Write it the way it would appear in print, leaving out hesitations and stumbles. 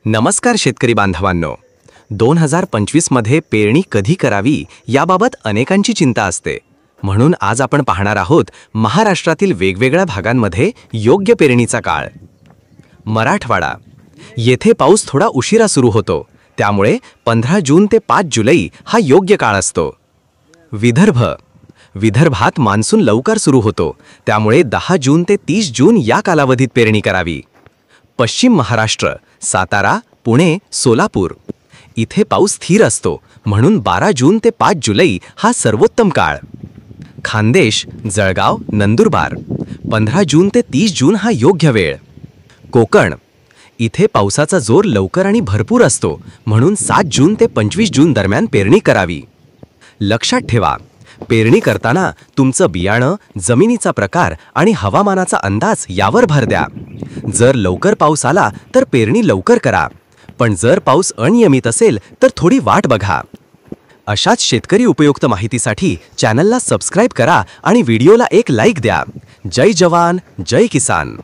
नमस्कार शेतकरी बांधवांनो, 2025 मध्ये पेरणी कधी करावी याबाबत अनेकांची चिंता असते. म्हणून आज आपण पाहणार आहोत महाराष्ट्रातील वेगवेगळ्या भागांमध्ये योग्य पेरणीचा काळ. मराठवाडा येथे पाऊस थोडा उशिरा सुरू होतो, त्यामुळे 15 जून ते 5 जुलै हा योग्य काळ असतो. विदर्भात मान्सून लवकर सुरू होतो, त्यामुळे 10 जून ते 30 जून या कालावधीत पेरणी करावी. पश्चिम महाराष्ट्र, सातारा, पुणे, सोलापूर इथे पाऊस स्थिर असतो, म्हणून 12 जून ते 5 जुलै हा सर्वोत्तम काळ. खानदेश, जळगाव, नंदुरबार 15 जून ते 30 जून हा योग्य वेळ. कोकण इथे पावसाचा जोर लवकर आणि भरपूर असतो, म्हणून 7 जून ते 25 जून दरम्यान पेरणी करावी. लक्षात ठेवा, पेरणी करताना तुमचं बियाणं, जमिनीचा प्रकार आणि हवामानाचा अंदाज यावर भर द्या. जर लवकर पाऊस आला तर पेरणी लवकर करा, पण जर पाऊस अनियमित असेल तर थोडी वाट बघा. अशाच शेतकरी उपयुक्त माहितीसाठी चॅनलला सबस्क्राइब करा आणि व्हिडिओला एक लाईक द्या. जय जवान, जय किसान.